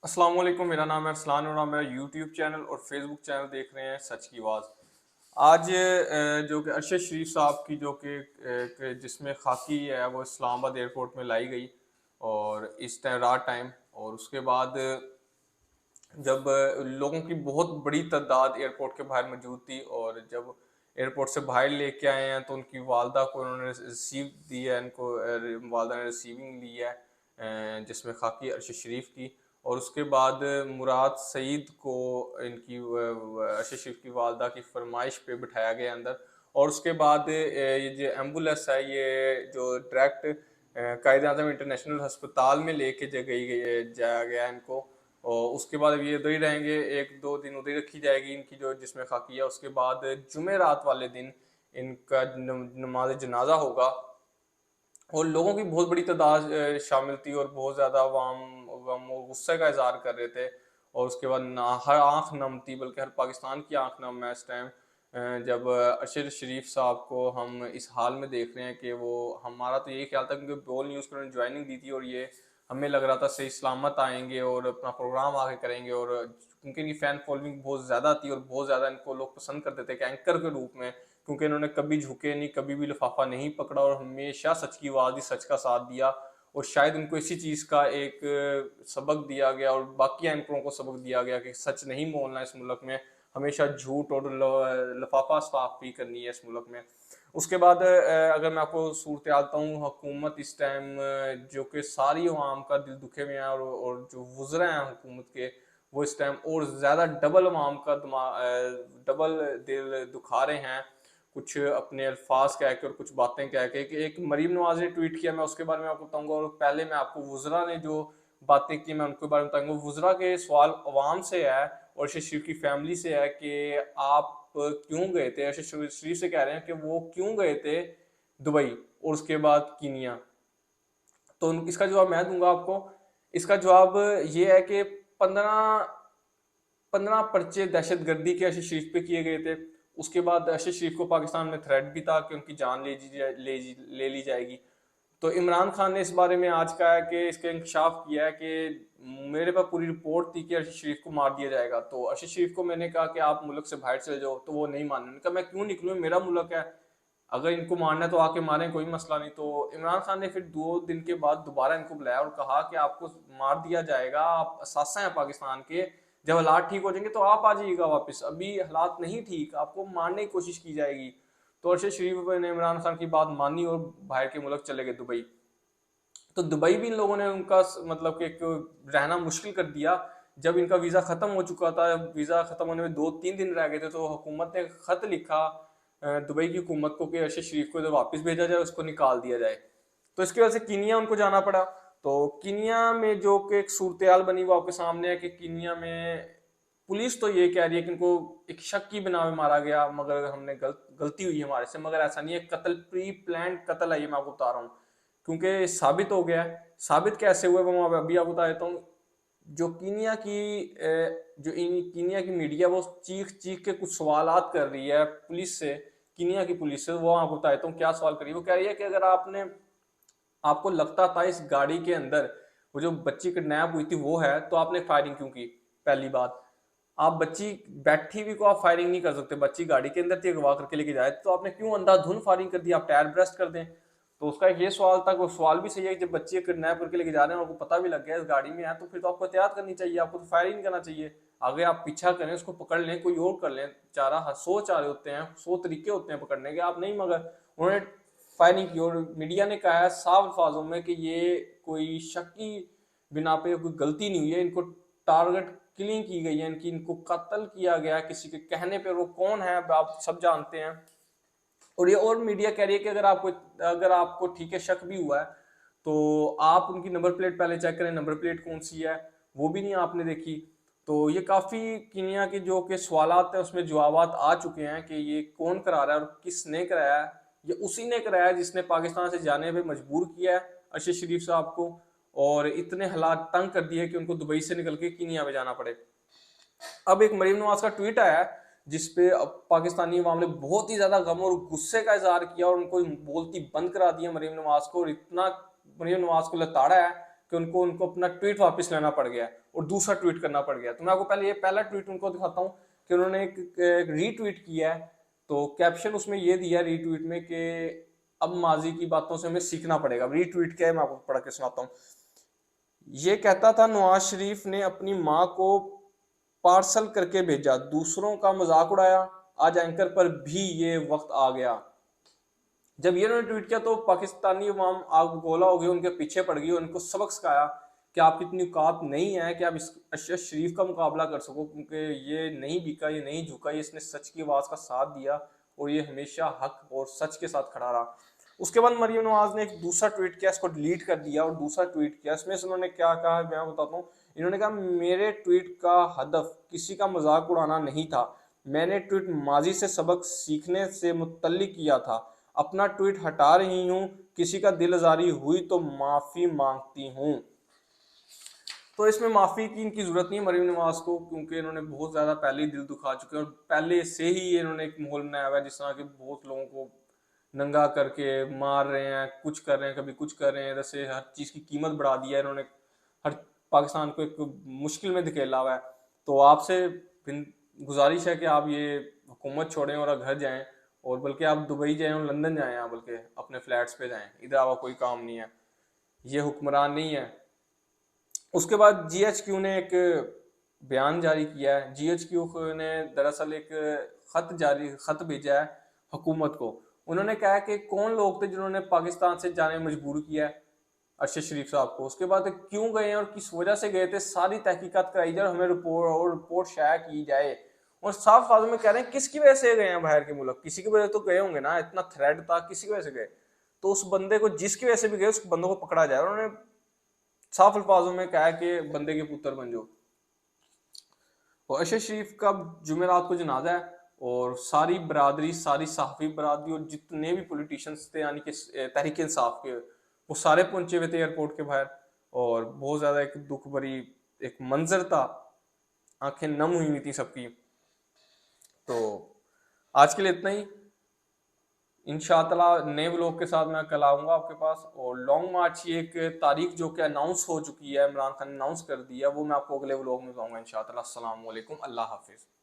अस्सलाम वालेकुम। मेरा नाम है अरसलान और आप मेरा यूट्यूब चैनल और फेसबुक चैनल देख रहे हैं सच की आवाज़। आज जो कि अरशद शरीफ साहब की जो कि जिसमें खाकी है वो इस्लामाबाद एयरपोर्ट में लाई गई और इस टाइम रात टाइम। और उसके बाद जब लोगों की बहुत बड़ी तादाद एयरपोर्ट के बाहर मौजूद थी और जब एयरपोर्ट से बाहर लेके आए हैं तो उनकी वालदा को उन्होंने रिसीव दी है, इनको वालदा ने रिसीविंग ली है जिसमें खाकी अरशद शरीफ की। और उसके बाद मुराद सईद को इनकी अरशद शरीफ की वालदा की फरमाइश पे बिठाया गया अंदर। और उसके बाद ये जो एम्बुलेंस है ये जो डायरेक्ट कायद आज़म इंटरनेशनल अस्पताल में लेके जाया गया इनको। और उसके बाद ये उधर ही रहेंगे, एक दो दिन उधर ही रखी जाएगी इनकी जो जिसमें खाकी है। उसके बाद जुमे रात वाले दिन इनका नमाज जनाजा होगा। और लोगों की बहुत बड़ी तादाद शामिल थी और बहुत ज़्यादा अवाम गम और गुस्से का इजहार कर रहे थे। और उसके बाद हर आंख नम थी, बल्कि हर पाकिस्तान की आंख नम है इस टाइम जब अरशद शरीफ साहब को हम इस हाल में देख रहे हैं कि वो, हमारा तो यही ख्याल था क्योंकि बोल न्यूज़ को उन्होंने ज्वाइनिंग दी थी और ये हमें लग रहा था सही सलामत आएंगे और अपना प्रोग्राम आगे करेंगे। और क्योंकि इनकी फ़ैन फॉलोइंग बहुत ज़्यादा थी और बहुत ज़्यादा इनको लोग पसंद करते थे कि एंकर के रूप में, क्योंकि इन्होंने कभी झुके नहीं, कभी भी लिफाफा नहीं पकड़ा और हमेशा सच की आवाज़ ही सच का साथ दिया। और शायद इनको इसी चीज़ का एक सबक दिया गया और बाकी एंकरों को सबक दिया गया कि सच नहीं बोलना इस मुल्क में, हमेशा झूठ और लफाफा साफी करनी है इस मुल्क में। उसके बाद अगर मैं आपको सूरत बताता हूँ, हुकूमत इस टाइम जो कि सारी अवाम का दिल दुखे में है और जो वज़रा हैं हुकूमत के वो इस टाइम और ज़्यादा डबल अवाम का डबल दिल दुखा रहे हैं कुछ अपने अल्फाज कह के और कुछ बातें कह के। कि एक मरीम नवाज ने ट्वीट किया, मैं उसके बारे में आपको बताऊंगा। और पहले मैं आपको वज़रा ने जो बातें की मैं उनके बारे में बताऊंगा। वज़रा के सवाल अवाम से है और अरशद शरीफ की फैमिली से है कि आप क्यों गए थे। अरशद शरीफ से कह रहे हैं कि वो क्यों गए थे दुबई और उसके बाद कीनिया। तो इसका जवाब मैं दूंगा आपको। इसका जवाब ये है कि 15 पर्चे दहशतगर्दी के अरशद शरीफ पे किए गए थे। उसके बाद अरशद शरीफ को पाकिस्तान में थ्रेट भी था कि उनकी जान ले ली जाएगी। तो इमरान खान ने इस बारे में आज कहा है कि इसका इंकशाफ किया है कि मेरे पास पूरी रिपोर्ट थी कि अरशद शरीफ को मार दिया जाएगा। तो अरशद शरीफ को मैंने कहा कि आप मुल्क से बाहर चले जाओ, तो वो नहीं माने। उन्होंने कहा मैं क्यों निकलूँ, मेरा मुल्क है, अगर इनको मारना है तो आके मारें, कोई मसला नहीं। तो इमरान खान ने फिर 2 दिन के बाद दोबारा इनको बुलाया और कहा कि आपको मार दिया जाएगा, आप असासा हैं पाकिस्तान के, जब हालात ठीक हो जाएंगे तो आप आ जाइएगा वापस, अभी हालात नहीं ठीक, आपको मारने की कोशिश की जाएगी। तो अरशद शरीफ ने इमरान खान की बात मानी और बाहर के मुल्क चले गए दुबई। तो दुबई भी इन लोगों ने उनका मतलब कि एक रहना मुश्किल कर दिया। जब इनका वीज़ा ख़त्म हो चुका था, वीज़ा ख़त्म होने में 2-3 दिन रह गए थे, तो हुकूमत ने ख़त लिखा दुबई की हुकूमत को कि अरशद शरीफ को इधर वापस भेजा जाए, उसको निकाल दिया जाए। तो इसकी वजह से कीनिया उनको जाना पड़ा। तो कीनिया में जो कि एक सूरत बनी वो आपके सामने है कि कीनिया में पुलिस तो ये कह रही है कि इनको एक शक की बिना में मारा गया, मगर हमने गलती हुई हमारे से, मगर ऐसा नहीं है, कत्ल प्री प्लान कत्ल है, ये मैं आपको बता रहा हूँ। क्योंकि साबित हो गया है। साबित कैसे हुआ वो मैं अभी आपको बता देता हूँ। जो कीनिया की कीनिया की मीडिया वो चीख चीख के कुछ सवालात कर रही है पुलिस से, कीनिया की पुलिस से। वो आपको बता देता हूँ क्या सवाल करिए। वो कह रही है कि अगर आपको लगता था इस गाड़ी के अंदर वो जो बच्ची किडनैप हुई थी वो है, तो आपने फायरिंग क्यों की। पहली बात, आप बच्ची बैठी हुई को आप फायरिंग नहीं कर सकते, बच्ची गाड़ी के अंदर थी, अगवा करके लेके जाए, तो आपने क्यों अंधाधुन फायरिंग कर दी, आप टायर ब्रस्ट कर दें। तो उसका ये सवाल था, वो सवाल भी सही है कि जब बच्ची किडनैप करके लेके जा रहे हैं और आपको पता भी लग गया इस गाड़ी में है, तो फिर तो आपको एहतियात करनी चाहिए, आपको तो फायरिंग करना चाहिए। आगे आप पीछा करें, उसको पकड़ लें, कोई और कर लें, चारा 100 चारे होते हैं, 100 तरीके होते हैं पकड़ने के, आप नहीं। मगर उन्होंने फायरिंग की और मीडिया ने कहा है साफ अल्फाजों में कि ये कोई शक की बिना पे कोई गलती नहीं हुई है, इनको टारगेट किलिंग की गई है, इनको कत्ल किया गया किसी के कहने पे। वो कौन है आप सब जानते हैं। और ये और मीडिया कह रही है कि अगर आपको ठीक है शक भी हुआ है तो आप उनकी नंबर प्लेट पहले चेक करें, नंबर प्लेट कौन सी है, वो भी नहीं आपने देखी। तो ये काफ़ी कीनिया के जो के सवालात है उसमें जवाबात आ चुके हैं कि ये कौन करा रहा है और किसने कराया है। ये उसी ने कराया है जिसने पाकिस्तान से जाने पे मजबूर किया है अरशद शरीफ साहब को, और इतने हालात तंग कर दिए कि उनको दुबई से निकल के कीनिया में जाना पड़े। अब एक मरीम नवाज का ट्वीट आया है जिसपे पाकिस्तानी अवाम ने बहुत ही ज्यादा गम और गुस्से का इजहार किया और उनको बोलती बंद करा दिया मरीम नवाज को, और इतना मरीम नवाज को लताड़ा है कि उनको उनको अपना ट्वीट वापस लेना पड़ गया और दूसरा ट्वीट करना पड़ गया। तो मैं आपको पहले ये पहला ट्वीट उनको दिखाता हूँ कि उन्होंने एक रीट्वीट किया है। तो कैप्शन उसमें ये दिया रीट्वीट में कि अब माजी की बातों से हमें सीखना पड़ेगा। रीट्वीट क्या है मैं आपको पढ़ के सुनाता हूँ। ये कहता था, नवाज शरीफ ने अपनी माँ को पार्सल करके भेजा, दूसरों का मजाक उड़ाया, आज एंकर पर भी ये वक्त आ गया। जब ये उन्होंने ट्वीट किया तो पाकिस्तानी अवाम आग गोला हो गई, उनके पीछे पड़ गई, उनको सबक सिखाया कि आपकी इतनी औकात नहीं है कि आप इस अरशद शरीफ का मुकाबला कर सको, क्योंकि ये नहीं बिका, ये नहीं झुका, ये इसने सच की आवाज़ का साथ दिया और ये हमेशा हक और सच के साथ खड़ा रहा। उसके बाद मरियम नवाज ने एक दूसरा ट्वीट किया, इसको डिलीट कर दिया और दूसरा ट्वीट किया। इसमें से उन्होंने क्या कहा मैं बताता हूँ। इन्होंने कहा, मेरे ट्वीट का हदफ किसी का मजाक उड़ाना नहीं था, मैंने ट्वीट माजी से सबक सीखने से मुतल्लिक किया था, अपना ट्वीट हटा रही हूँ, किसी का दिल आजारी हुई तो माफी मांगती हूँ। तो इसमें माफी की इनकी जरूरत नहीं है मरीम नवाज को, क्योंकि इन्होंने बहुत ज्यादा पहले ही दिल दुखा चुके हैं और पहले से ही इन्होंने एक माहौल बनाया हुआ है जिस तरह के बहुत लोगों को नंगा करके मार रहे हैं, कुछ कर रहे हैं, कभी कुछ कर रहे हैं, जैसे हर चीज की कीमत बढ़ा दिया है इन्होंने, हर पाकिस्तान को एक मुश्किल में धकेला हुआ है। तो आपसे गुजारिश है कि आप ये हुकूमत छोड़ें और घर जाएं, और बल्कि आप दुबई जाएं और लंदन जाएं, आप बल्कि अपने फ्लैट्स पे जाएं, इधर आपका कोई काम नहीं है, ये हुक्मरान नहीं है। उसके बाद जीएचक्यू ने एक बयान जारी किया है। जीएचक्यू ने दरअसल एक खत भेजा है हुकूमत को। उन्होंने कहा कि कौन लोग थे जिन्होंने पाकिस्तान से जाने मजबूर किया है अरशद शरीफ साहब को, उसके बाद क्यों गए हैं और किस वजह से गए थे, सारी तहकीकात कराई जाए और हमें रिपोर्ट शाया की जाए। और साफ फाजों में कह रहे हैं किसकी वजह से गए हैं बाहर के मुल्क, किसी की वजह तो गए होंगे ना, इतना थ्रेट था, किसी की वजह से गए, तो उस बंदे को जिसकी वजह से भी गए उस बंदों को पकड़ा जाए। उन्होंने साफ अल्फाजों में कहा कि बंदे के पुत्र बन जाओ। और अरशद शरीफ का जुमेरात को जनाजा है और सारी बरादरी, सारी सहाफ़ी बरादरी और जितने भी पॉलिटिशियंस थे यानी कि तहरीक इंसाफ के, वो सारे पहुंचे हुए थे एयरपोर्ट के बाहर। और बहुत ज़्यादा एक दुख भरी एक मंजर था, आंखें नम हुई हुई थी सबकी। तो आज के लिए इतना ही। इंशाअल्लाह नए व्लॉग के साथ मैं कल आऊँगा आपके पास। और लॉन्ग मार्च की एक तारीख जो कि अनाउंस हो चुकी है, इमरान खान ने अनाउंस कर दिया, वो मैं आपको अगले व्लॉग में बताऊँगा इंशाअल्लाह। अस्सलाम वालेकुम, अल्लाह हाफिज़।